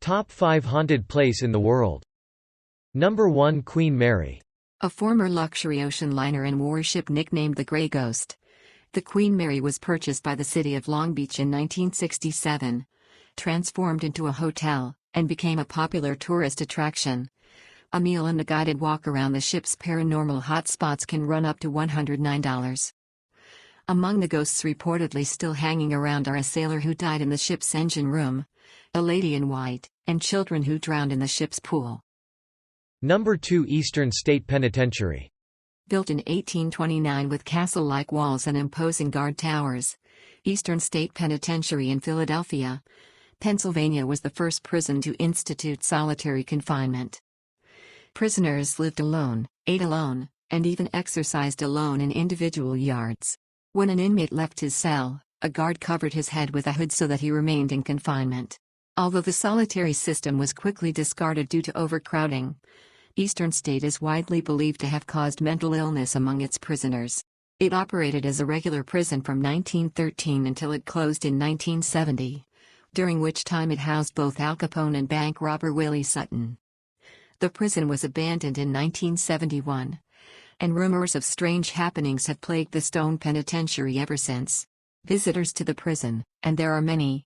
Top 5 haunted place in the world. Number 1 Queen Mary. A former luxury ocean liner and warship nicknamed the Grey Ghost, the Queen Mary was purchased by the city of Long Beach in 1967, transformed into a hotel, and became a popular tourist attraction. A meal and a guided walk around the ship's paranormal hotspots can run up to $109. Among the ghosts reportedly still hanging around are a sailor who died in the ship's engine room, a lady in white, and children who drowned in the ship's pool. Number 2 Eastern State Penitentiary. Built in 1829 with castle-like walls and imposing guard towers, Eastern State Penitentiary in Philadelphia, Pennsylvania was the first prison to institute solitary confinement. Prisoners lived alone, ate alone, and even exercised alone in individual yards. When an inmate left his cell, a guard covered his head with a hood so that he remained in confinement. Although the solitary system was quickly discarded due to overcrowding, Eastern State is widely believed to have caused mental illness among its prisoners. It operated as a regular prison from 1913 until it closed in 1970, during which time it housed both Al Capone and bank robber Willie Sutton. The prison was abandoned in 1971, and rumors of strange happenings have plagued the Stone Penitentiary ever since. Visitors to the prison, and there are many,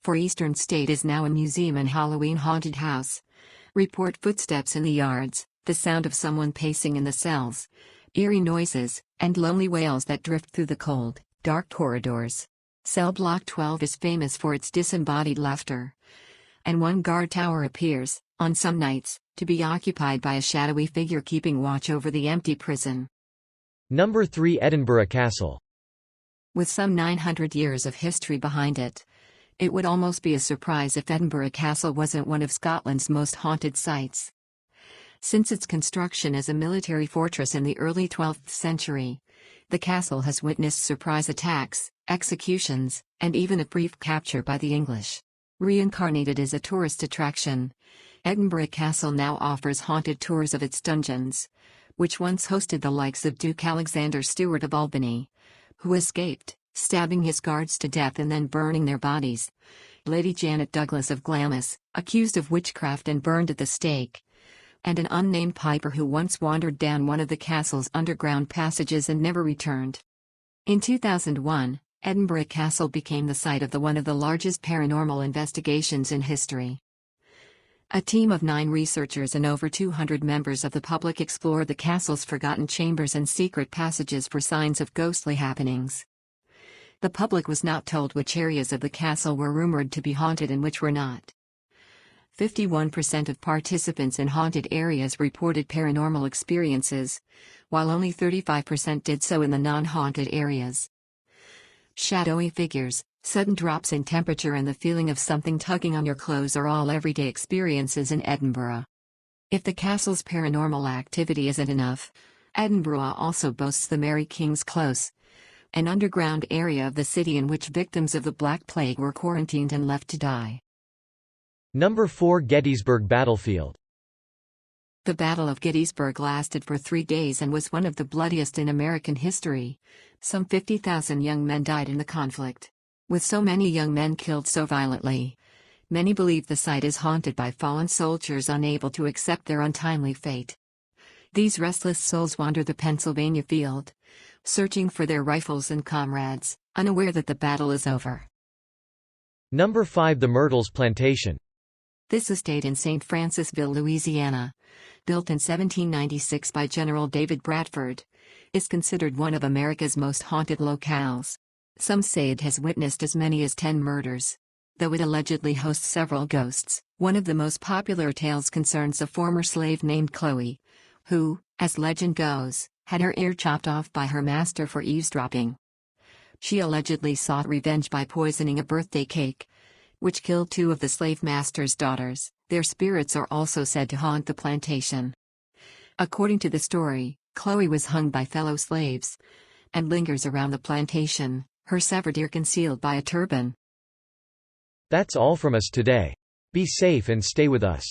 for Eastern State is now a museum and Halloween haunted house, report footsteps in the yards, the sound of someone pacing in the cells, eerie noises, and lonely wails that drift through the cold, dark corridors. Cell Block 12 is famous for its disembodied laughter, and one guard tower appears, on some nights, to be occupied by a shadowy figure keeping watch over the empty prison. Number 3 Edinburgh Castle. With some 900 years of history behind it, it would almost be a surprise if Edinburgh Castle wasn't one of Scotland's most haunted sites. Since its construction as a military fortress in the early 12th century, the castle has witnessed surprise attacks, executions, and even a brief capture by the English. Reincarnated as a tourist attraction, Edinburgh Castle now offers haunted tours of its dungeons, which once hosted the likes of Duke Alexander Stewart of Albany, who escaped, stabbing his guards to death and then burning their bodies, Lady Janet Douglas of Glamis, accused of witchcraft and burned at the stake, and an unnamed piper who once wandered down one of the castle's underground passages and never returned. In 2001, Edinburgh Castle became the site of one of the largest paranormal investigations in history. A team of 9 researchers and over 200 members of the public explored the castle's forgotten chambers and secret passages for signs of ghostly happenings. The public was not told which areas of the castle were rumored to be haunted and which were not. 51% of participants in haunted areas reported paranormal experiences, while only 35% did so in the non-haunted areas. Shadowy figures, sudden drops in temperature and the feeling of something tugging on your clothes are all everyday experiences in Edinburgh. If the castle's paranormal activity isn't enough, Edinburgh also boasts the Mary King's Close, an underground area of the city in which victims of the Black Plague were quarantined and left to die. Number 4 Gettysburg Battlefield. The Battle of Gettysburg lasted for 3 days and was one of the bloodiest in American history. Some 50,000 young men died in the conflict. With so many young men killed so violently, many believe the site is haunted by fallen soldiers unable to accept their untimely fate. These restless souls wander the Pennsylvania field, searching for their rifles and comrades, unaware that the battle is over. Number 5 The Myrtles Plantation. This estate in St. Francisville, Louisiana, built in 1796 by General David Bradford, is considered one of America's most haunted locales. Some say it has witnessed as many as 10 murders. Though it allegedly hosts several ghosts, one of the most popular tales concerns a former slave named Chloe, who, as legend goes, had her ear chopped off by her master for eavesdropping. She allegedly sought revenge by poisoning a birthday cake, which killed 2 of the slave master's daughters. Their spirits are also said to haunt the plantation. According to the story, Chloe was hung by fellow slaves, and lingers around the plantation, her severed ear concealed by a turban. That's all from us today. Be safe and stay with us.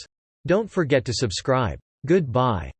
Don't forget to subscribe. Goodbye.